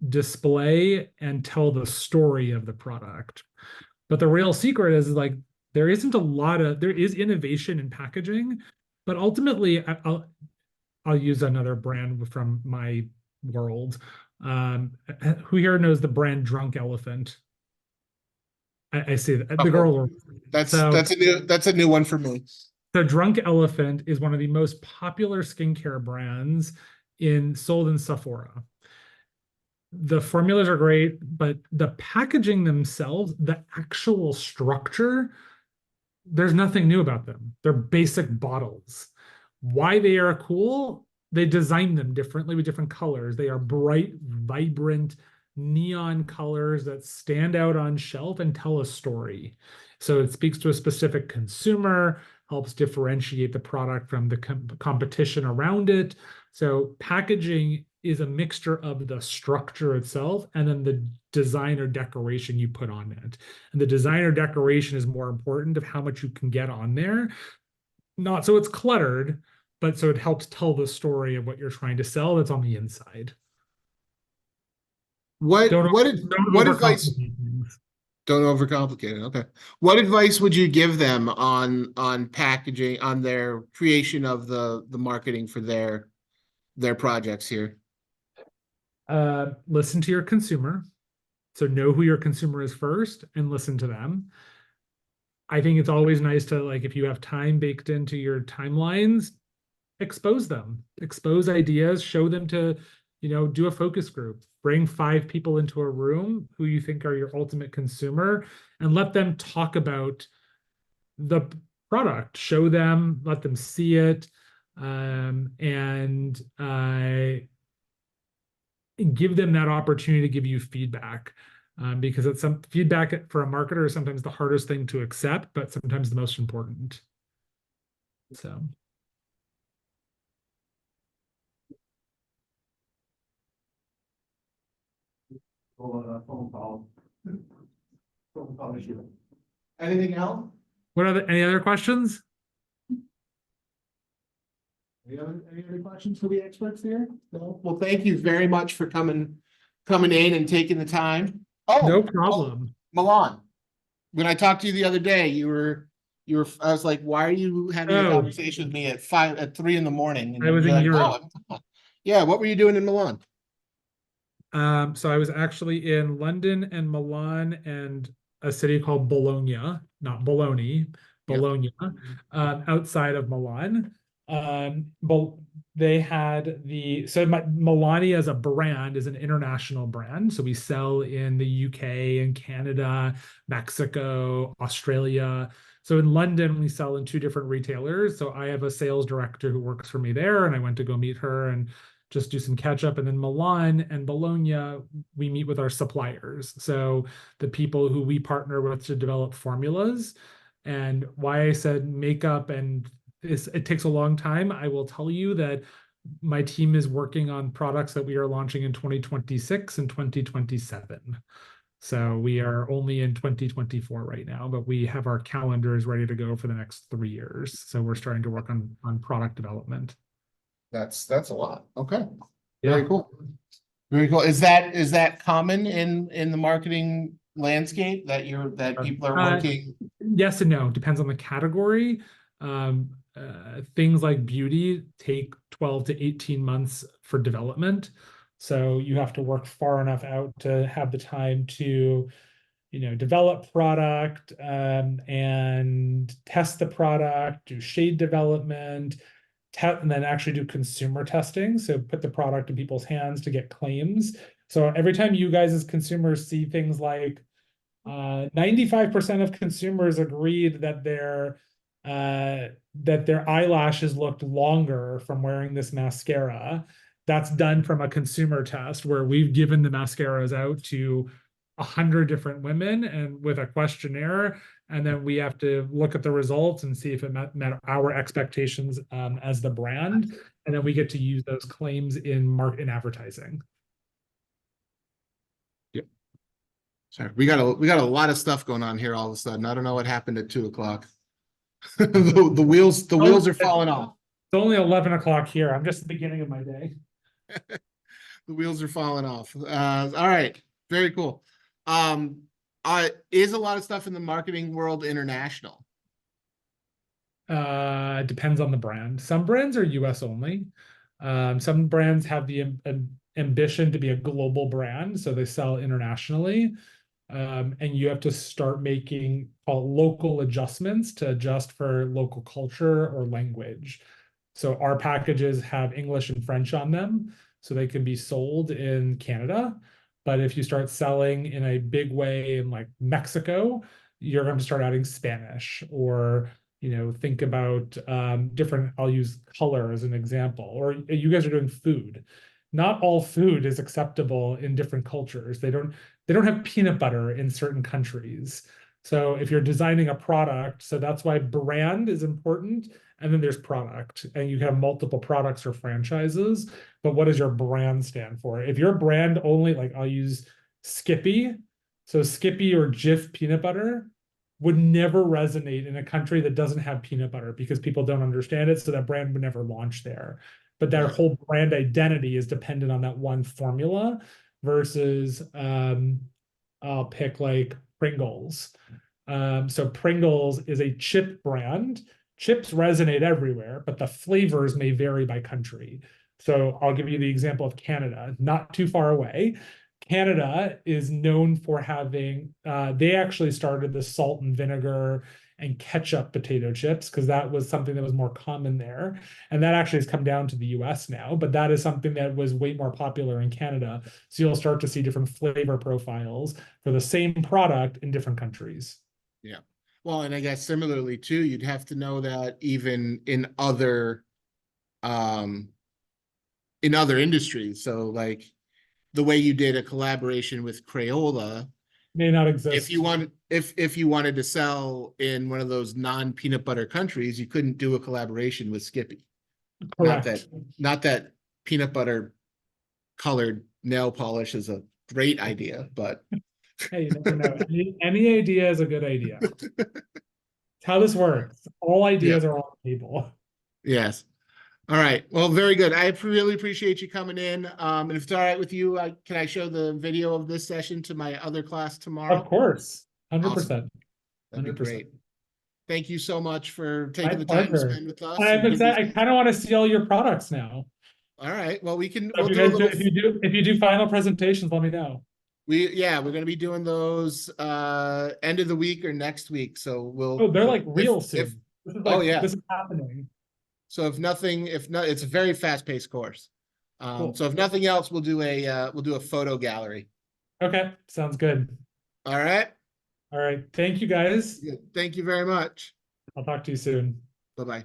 display and tell the story of the product. But the real secret is like there is innovation in packaging, but ultimately I'll use another brand from my world. Who here knows the brand Drunk Elephant? I see that the girl. That's So that's a new one for me. the Drunk Elephant is one of the most popular skincare brands sold in Sephora. The formulas are great, but the packaging themselves, the actual structure, there's nothing new about them. They're basic bottles. Why they are cool? They design them differently with different colors. They are bright, vibrant, neon colors that stand out on shelf and tell a story. So it speaks to a specific consumer, helps differentiate the product from the competition around it. So packaging is a mixture of the structure itself and then the design or decoration you put on it. And the design or decoration is more important of how much you can get on there. Not so it's cluttered, but so it helps tell the story of what you're trying to sell that's on the inside. What Don't what what advice? overcomplicate things. Don't overcomplicate it. Okay. What advice would you give them on packaging, on their creation of the marketing for their projects here? Listen to your consumer. So know who your consumer is first and listen to them. I think it's always nice to, like, if you have time baked into your timelines, expose them, expose ideas, show them to, do a focus group, bring 5 people into a room who you think are your ultimate consumer and let them talk about the product, show them, let them see it, and give them that opportunity to give you feedback. Because it's some feedback for a marketer is sometimes the hardest thing to accept, but sometimes the most important. So. Phone call. Phone call issue. Anything else? Any other questions? Any other questions for the experts here? No? Well, thank you very much for coming in and taking the time. Oh, No problem. Milan. When I talked to you the other day, I was like, why are you having a conversation with me at 3 in the morning? And I was you're in like, Europe. oh, yeah, what were you doing in Milan? So I was actually in London and Milan and a city called Bologna, not Bologna, Bologna, outside of Milan. But they had Milani as a brand is an international brand. So we sell in the UK and Canada, Mexico, Australia. So in London, we sell in 2 different retailers. So I have a sales director who works for me there, and I went to go meet her and just do some catch up. And then Milan and Bologna, we meet with our suppliers. So the people who we partner with to develop formulas. And why I said makeup and it takes a long time. I will tell you that my team is working on products that we are launching in 2026 and 2027. So we are only in 2024 right now, but we have our calendars ready to go for the next 3 years. So we're starting to work on product development. That's a lot. Okay. Yeah. Very cool. Very cool. Is that common in the marketing landscape that people are working? Yes and no. Depends on the category. Things like beauty take 12 to 18 months for development. So you have to work far enough out to have the time to, develop product, and test the product, do shade development, and then actually do consumer testing. So put the product in people's hands to get claims. So every time you guys as consumers see things like 95% of consumers agreed that their that their eyelashes looked longer from wearing this mascara. That's done from a consumer test where we've given the mascaras out to 100 different women and with a questionnaire, and then we have to look at the results and see if it met our expectations as the brand, and then we get to use those claims in advertising. Yep. Sorry, we got a lot of stuff going on here all of a sudden. I don't know what happened at 2 o'clock. The wheels are falling off. It's only 11 o'clock here. I'm just at the beginning of my day. The wheels are falling off. All right, very cool. Is a lot of stuff in the marketing world international? It depends on the brand. Some brands are US only. Some brands have the ambition to be a global brand, so they sell internationally. And you have to start making local adjustments to adjust for local culture or language. So our packages have English and French on them, so they can be sold in Canada. But if you start selling in a big way in like Mexico, you're going to start adding Spanish, or think about different. I'll use color as an example. Or you guys are doing food. Not all food is acceptable in different cultures. They don't have peanut butter in certain countries. So if you're designing a product, so that's why brand is important. And then there's product, and you have multiple products or franchises. But what does your brand stand for? If your brand only, like I'll use Skippy. So Skippy or Jif peanut butter would never resonate in a country that doesn't have peanut butter because people don't understand it. So that brand would never launch there. But their whole brand identity is dependent on that one formula versus I'll pick like Pringles. So Pringles is a chip brand. Chips resonate everywhere, but the flavors may vary by country. So I'll give you the example of Canada, not too far away. Canada is known for having, they actually started the salt and vinegar and ketchup potato chips because that was something that was more common there. And that actually has come down to the US now, but that is something that was way more popular in Canada. So you'll start to see different flavor profiles for the same product in different countries. Yeah. Well, and I guess similarly too, you'd have to know that even in other industries. So like the way you did a collaboration with Crayola May not exist. if you wanted to sell in one of those non-peanut butter countries, you couldn't do a collaboration with Skippy. Correct. Not that peanut butter colored nail polish is a great idea, but hey, you never know. Any idea is a good idea. It's how this works. All ideas are on the table. Yes. All right. Well, very good. I really appreciate you coming in. And if it's all right with you, can I show the video of this session to my other class tomorrow? Of course. 100%. Awesome. That'd be 100%. great. Thank you so much for taking My the time to pleasure. spend with us. I'm excited. I kind of want to see all your products now. All right. Well, we'll So do if you do final presentations, let me know. we're going to be doing those end of the week or next week. So we'll They're like real soon. This is like, this is happening. So if not, it's a very fast-paced course. Cool. So if nothing else, we'll do a photo gallery. Okay, sounds good. All right. All right. Thank you guys. Thank you very much. I'll talk to you soon. Bye-bye.